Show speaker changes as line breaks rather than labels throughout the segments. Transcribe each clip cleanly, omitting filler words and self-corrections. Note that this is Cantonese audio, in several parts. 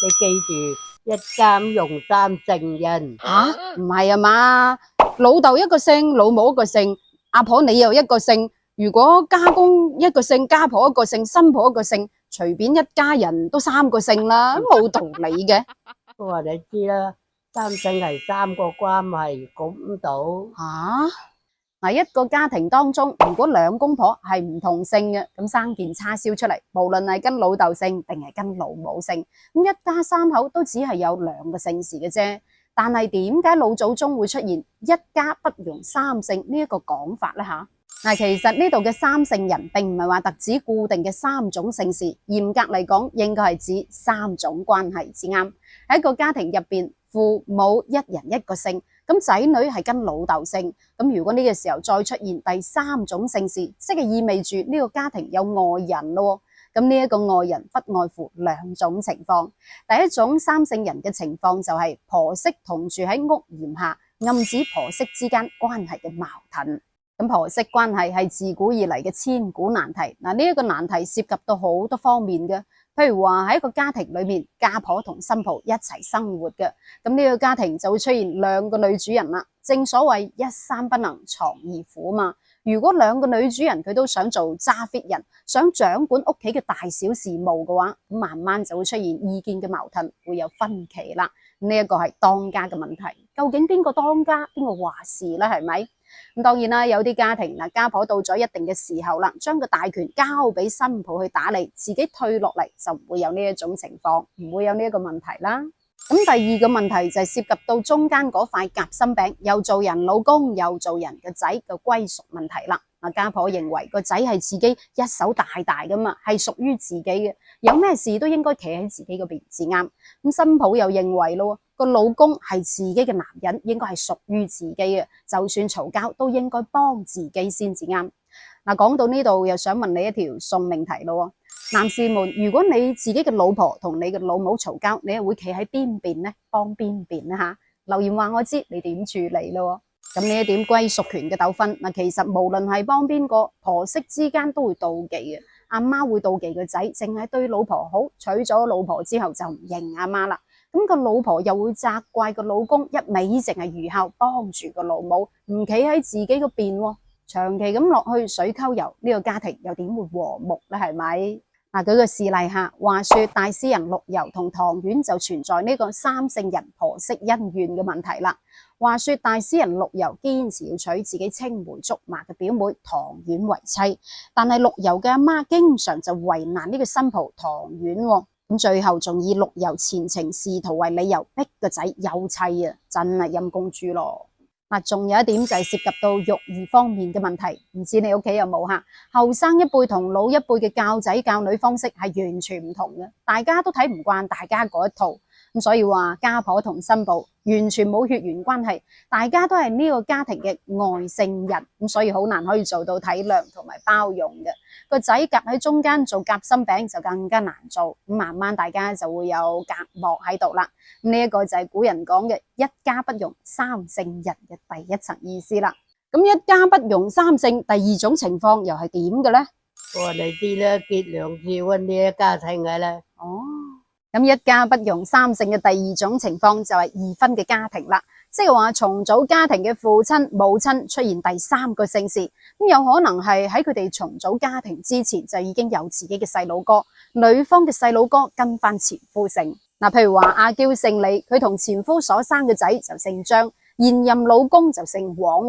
你記住，一家用三姓人。
吓，唔係啊嘛？老豆一個姓，老母一個姓，阿婆你又一個姓。如果家公一個姓，家婆一個姓，新抱一個姓，隨便一家人都三個姓啦，冇道理嘅。
我話你知啦，三姓係三個關係，估唔到。
吓，嗱，一個家庭當中，如果兩公婆係唔同姓嘅，咁生件叉燒出嚟，無論係跟老豆姓定係跟老母姓，咁一家三口都只係有兩個姓氏嘅啫。但係點解老祖宗會出現一家不容三姓呢一個講法呢？吓，嗱，其實呢度嘅三姓人並唔係話特指固定嘅三種姓氏，嚴格嚟講，應該係指三種關係至啱。喺一個家庭入邊，父母一人一個姓，咁仔女係跟老豆姓，咁如果呢個時候再出現第三種姓氏，即係意味住呢個家庭有外人咯。咁呢一個外人不外乎兩種情況。第一種三姓人嘅情況就係婆媳同住喺屋檐下，暗指婆媳之間關係嘅矛盾。咁婆媳關係係自古以嚟嘅千古難題。嗱，呢一個難題涉及到好多方面嘅，譬如話喺一個家庭裏面，家婆同新抱一齊生活嘅，咁呢個家庭就會出現兩個女主人啦。正所謂一山不能藏二虎嘛。如果兩個女主人佢都想做揸 fit 人，想掌管屋企嘅大小事務嘅話，咁慢慢就會出現意見嘅矛盾，會有分歧啦。呢一個係當家嘅問題，究竟邊個當家，邊個話事咧？係咪？咁當然啦，有啲家庭嗱，家婆到咗一定嘅時候啦，將個大權交俾新抱去打理，自己退落嚟，就唔會有呢一種情況，唔會有呢一個問題啦。咁第二個問題就係涉及到中間嗰塊夾心餅，又做人老公又做人嘅仔嘅歸屬問題啦。嗱，家婆認為個仔係自己一手大大噶嘛，係屬於自己嘅，有咩事都應該企喺自己嗰邊至啱。咁新抱又認為咯，個老公係自己嘅男人，應該係屬於自己嘅，就算嘈交都應該幫自己先至啱。嗱，講到呢度又想問你一條送命題咯。男士們，如果你自己嘅老婆同你嘅老母嘈交，你係會企喺邊邊呢？幫邊邊呢？吓，留言話我知你點處理咯。咁呢一點歸屬權嘅糾紛，嗱，其實無論係幫邊個，婆媳之間都會妒忌嘅。阿媽會妒忌個仔，淨係對老婆好，娶咗老婆之後就唔認阿媽啦。咁個老婆又會責怪個老公一味淨係愚孝，幫住個老母，唔企喺自己嗰邊，長期咁落去水溝油，呢個家庭又點會和睦咧？係咪？嗱，舉個事例下，話說大詩人陸游同唐婉就存在呢個三姓人婆媳恩怨嘅問題啦。話說大詩人陸游堅持要娶自己青梅竹馬嘅表妹唐婉為妻，但係陸游嘅阿媽經常就為難呢個新抱唐婉，咁最後仲以陸游前程仕途為理由，逼個仔休妻啊，真係陰公豬咯。嗱，仲有一點就係涉及到育兒方面嘅問題，唔知你屋企有冇吓？後生一輩同老一輩嘅教仔教女方式係完全唔同嘅，大家都睇唔慣大家嗰一套，咁所以話家婆同新抱完全冇血緣關係，大家都係呢個家庭嘅外姓人，咁所以好難可以做到體諒同埋包容嘅。個仔夾喺中間做夾心餅就更加難做，咁慢慢大家就會有隔膜喺度啦。呢一個就係古人講嘅一家不容三姓人嘅第一層意思啦。咁一家不容三姓，第二種情況又係點嘅呢？
我話你知啦，結兩次婚呢一家庭嘅啦。
哦，咁一家不容三姓嘅第二種情況就係二婚嘅家庭啦，即係話重組家庭嘅父親母親出現第三個姓氏，咁有可能係喺佢哋重組家庭之前就已經有自己嘅細佬哥，女方嘅細佬哥跟翻前夫姓。嗱，譬如話阿嬌姓李，佢同前夫所生嘅仔就姓張，現任老公就姓黃。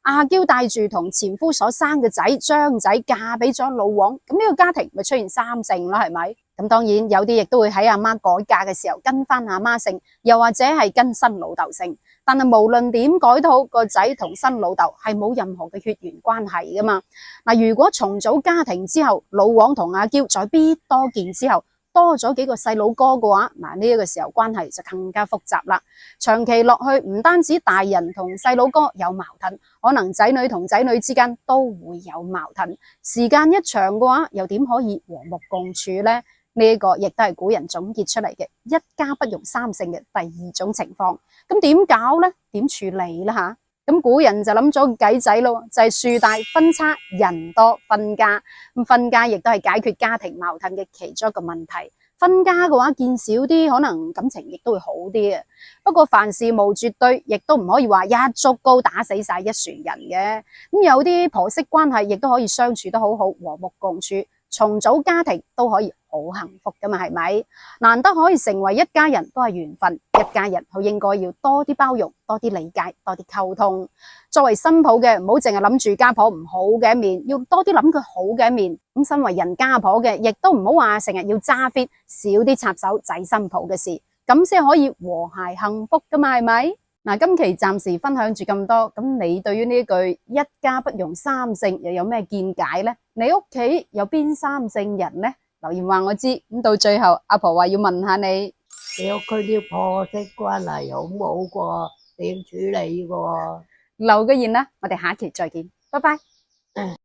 阿嬌帶住同前夫所生嘅仔張仔嫁俾咗老黃，咁呢個家庭咪出現三姓啦，係咪？咁當然有啲亦都會喺阿媽改嫁嘅時候跟翻阿媽姓，又或者係跟新老豆姓。但係無論點改都好，個仔同新老豆係冇任何嘅血緣關係噶嘛。嗱，如果重組家庭之後，老黃同阿嬌再必多見之後，多咗幾個細佬哥嘅話，嗱，呢一個時候關係就更加複雜啦。長期落去，唔單止大人同細佬哥有矛盾，可能仔女同仔女之間都會有矛盾。時間一長嘅話，又點可以和睦共處呢？呢一個亦都係古人總結出嚟嘅一家不容三姓嘅第二種情況。咁點搞呢？點處理呢？吓？咁古人就諗咗個計仔咯，就係樹大分差，人多分家。咁分家亦都係解決家庭矛盾嘅其中一個問題。分家嘅話見少啲，可能感情亦都會好啲啊。不過凡事無絕對，亦都唔可以話一竹篙打死晒一船人嘅。咁有啲婆媳關係亦都可以相處得好好，和睦共處，重組家庭都可以好幸福噶嘛，係咪？難得可以成為一家人，都係緣分。一家人好應該要多啲包容，多啲理解，多啲溝通。作為新抱嘅，唔好淨係諗住家婆唔好嘅一面，要多啲諗佢好嘅一面。咁身為人家婆嘅，亦都唔好話成日要揸 fit，少啲插手仔新抱嘅事，咁先可以和諧幸福噶嘛，係咪？嗱，今期暫時分享住咁多，咁你對於呢句一家不容三姓又有咩見解呢？你屋企有邊三姓人呢？留言話我知。咁到最後，阿婆話要問下你，
你屋企啲婆媳關係好冇過，點處理過？
留個言啦，我哋下期再見，拜拜。